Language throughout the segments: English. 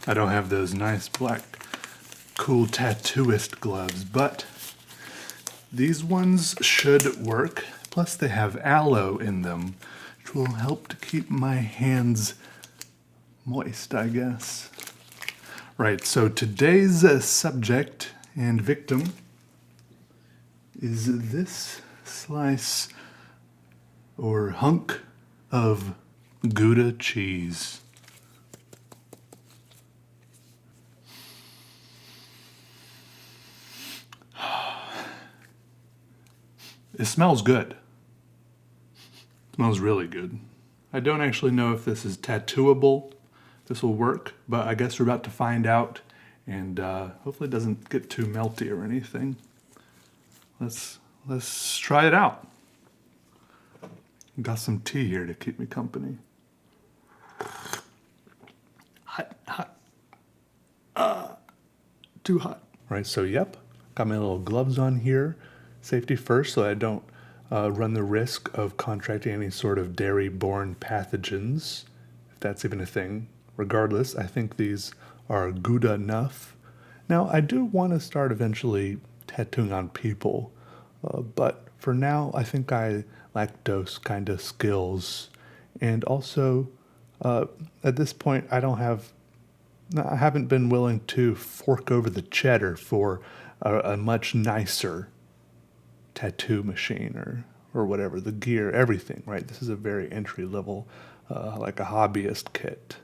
I don't have those nice black cool tattooist gloves, but these ones should work. Plus they have aloe in them, which will help to keep my hands moist, I guess. Right, so today's subject and victim is this slice or hunk of Gouda cheese. It smells good. It smells really good. I don't actually know if this is tattooable, this will work, but I guess we're about to find out, and hopefully it doesn't get too melty or anything. Let's try it out. Got some tea here to keep me company. Hot. Too hot. Right, so yep, got my little gloves on here. Safety first, so I don't run the risk of contracting any sort of dairy-borne pathogens, if that's even a thing. Regardless, I think these are Gouda enough. Now, I do want to start eventually tattooing on people, but for now, I think I lack those kind of skills. And also, at this point, I haven't been willing to fork over the cheddar for a much nicer tattoo machine or whatever, the gear, everything, right? This is a very entry level, like a hobbyist kit.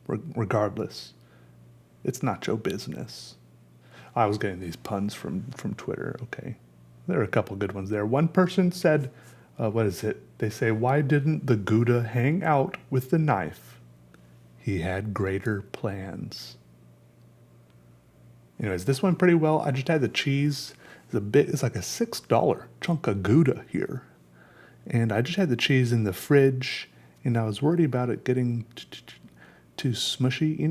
Regardless, it's not your business. I was getting these puns from Twitter. Okay, there are a couple good ones there. One person said, what is it? They say, why didn't the Gouda hang out with the knife? He had greater plans. Anyways, this went pretty well. I just had the cheese. It's like a $6 chunk of Gouda here. And I just had the cheese in the fridge, and I was worried about it getting too smushy. You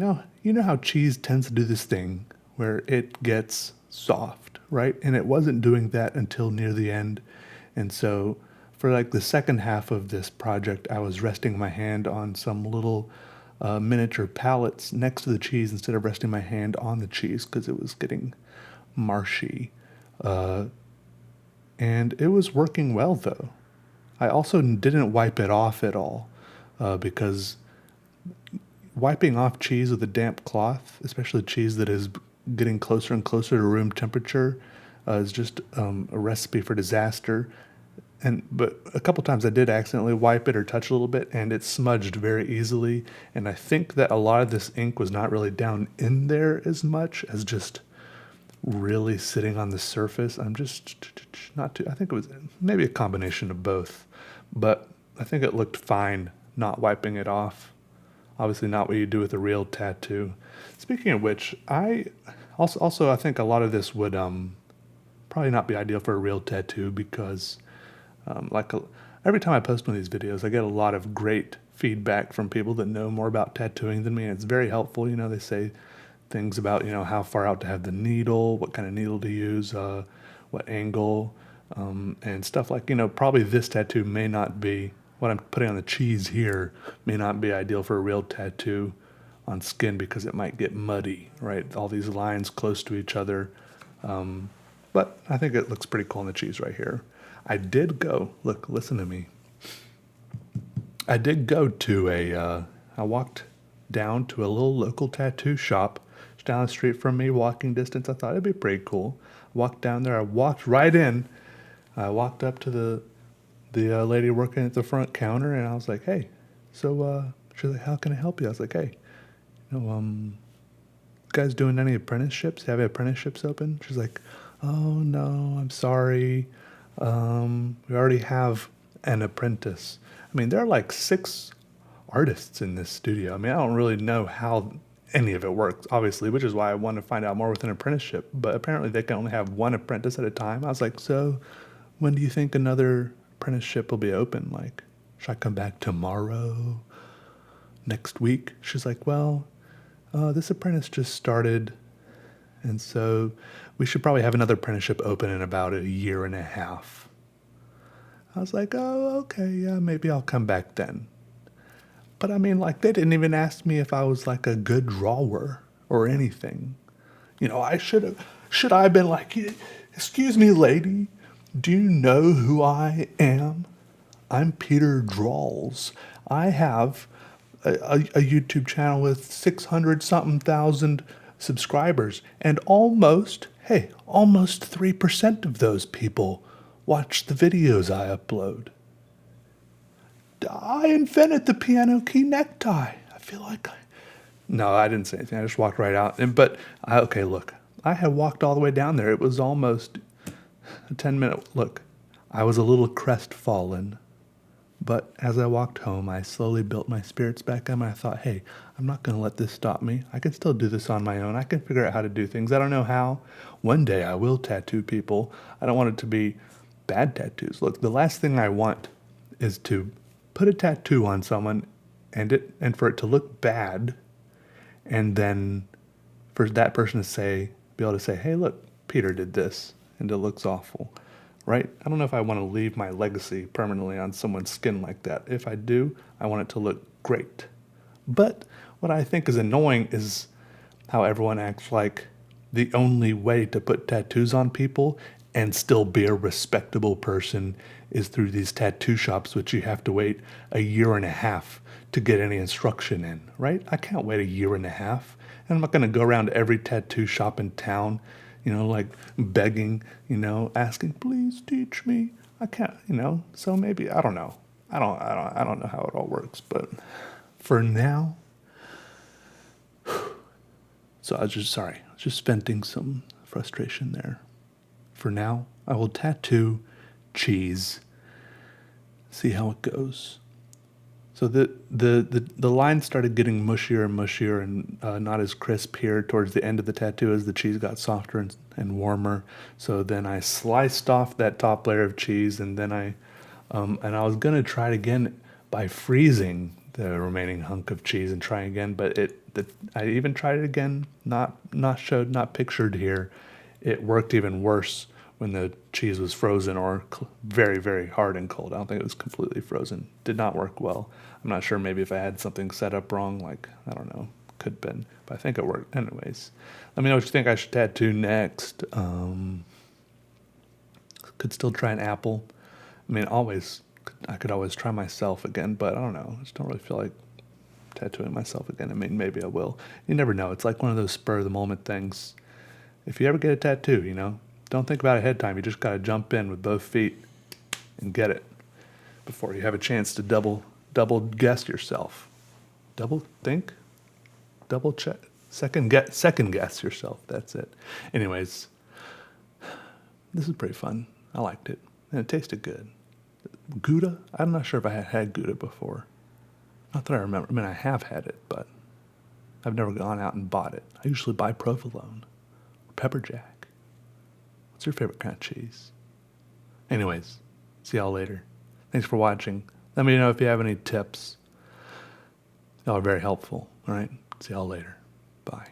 know how cheese tends to do this thing where it gets soft, right? And it wasn't doing that until near the end. And so for like the second half of this project, I was resting my hand on some little miniature pallets next to the cheese instead of resting my hand on the cheese because it was getting marshy. And it was working well, though. I also didn't wipe it off at all because wiping off cheese with a damp cloth, especially cheese that is getting closer and closer to room temperature, is just a recipe for disaster. But a couple times I did accidentally wipe it or touch a little bit, and it smudged very easily. And I think that a lot of this ink was not really down in there as much as just really sitting on the surface. I'm just not too, I think it was maybe a combination of both, but I think it looked fine not wiping it off. Obviously not what you do with a real tattoo. Speaking of which, I think a lot of this would probably not be ideal for a real tattoo because every time I post one of these videos, I get a lot of great feedback from people that know more about tattooing than me, and it's very helpful. They say things about, how far out to have the needle, what kind of needle to use, what angle, and stuff like, probably this tattoo may not be, what I'm putting on the cheese here may not be ideal for a real tattoo on skin because it might get muddy, right? All these lines close to each other. But I think it looks pretty cool on the cheese right here. I did go, listen to me. I did go to I walked down to a little local tattoo shop down the street from me, walking distance. I thought it'd be pretty cool. Walked down there. I walked right in. I walked up to the lady working at the front counter, and I was like, "Hey," so she's like, "How can I help you?" I was like, "Hey, you guys doing any apprenticeships? Have apprenticeships open?" She's like, "Oh no, I'm sorry. We already have an apprentice." I mean, there are like 6 artists in this studio. I mean, I don't really know how any of it works, obviously, which is why I want to find out more with an apprenticeship. But apparently they can only have one apprentice at a time. I was like, so when do you think another apprenticeship will be open? Like, should I come back tomorrow? Next week? She's like, well, this apprentice just started, and so we should probably have another apprenticeship open in about a year and a half. I was like, oh, okay, yeah, maybe I'll come back then. But I mean, like, they didn't even ask me if I was like a good drawer or anything. Should I have been like, excuse me, lady, do you know who I am? I'm Peter Drawls. I have a YouTube channel with 600 something thousand subscribers, and almost 3% of those people watch the videos I upload. I invented the piano key necktie. I feel like No, I didn't say anything. I just walked right out. Okay, look. I had walked all the way down there. It was almost a 10-minute look. I was a little crestfallen. But as I walked home, I slowly built my spirits back up, and I thought, hey, I'm not going to let this stop me. I can still do this on my own. I can figure out how to do things. I don't know how. One day I will tattoo people. I don't want it to be bad tattoos. Look, the last thing I want is to put a tattoo on someone and for it to look bad, and then for that person to be able to say, hey, look, Peter did this, and it looks awful. Right? I don't know if I want to leave my legacy permanently on someone's skin like that. If I do, I want it to look great. But what I think is annoying is how everyone acts like the only way to put tattoos on people and still be a respectable person is through these tattoo shops, which you have to wait a year and a half to get any instruction in, right? I can't wait a year and a half. And I'm not going to go around to every tattoo shop in town, like begging, asking, please teach me. I can't, so maybe, I don't know. I don't know how it all works, but for now, so I was just venting some frustration there. For now, I will tattoo cheese, see how it goes. So the line started getting mushier and mushier and not as crisp here towards the end of the tattoo as the cheese got softer and warmer. So then I sliced off that top layer of cheese, and then I was gonna try it again by freezing the remaining hunk of cheese and try again, but I even tried it again, not pictured here. It worked even worse when the cheese was frozen or very, very hard and cold. I don't think it was completely frozen. Did not work well. I'm not sure, maybe if I had something set up wrong, like, I don't know, could have been, but I think it worked. Anyways, let me know what you think I should tattoo next. Could still try an apple. I mean, I could always try myself again, but I don't know. I just don't really feel like tattooing myself again. I mean, maybe I will. You never know. It's like one of those spur of the moment things. If you ever get a tattoo, don't think about it ahead of time. You just got to jump in with both feet and get it before you have a chance to double guess yourself. Double think, double check, second guess yourself. That's it. Anyways, this is pretty fun. I liked it, and it tasted good. Gouda? I'm not sure if I had Gouda before. Not that I remember. I mean, I have had it, but I've never gone out and bought it. I usually buy provolone or pepper jack. What's your favorite kind of cheese? Anyways, see y'all later. Thanks for watching. Let me know if you have any tips. Y'all are very helpful. All right? See y'all later. Bye.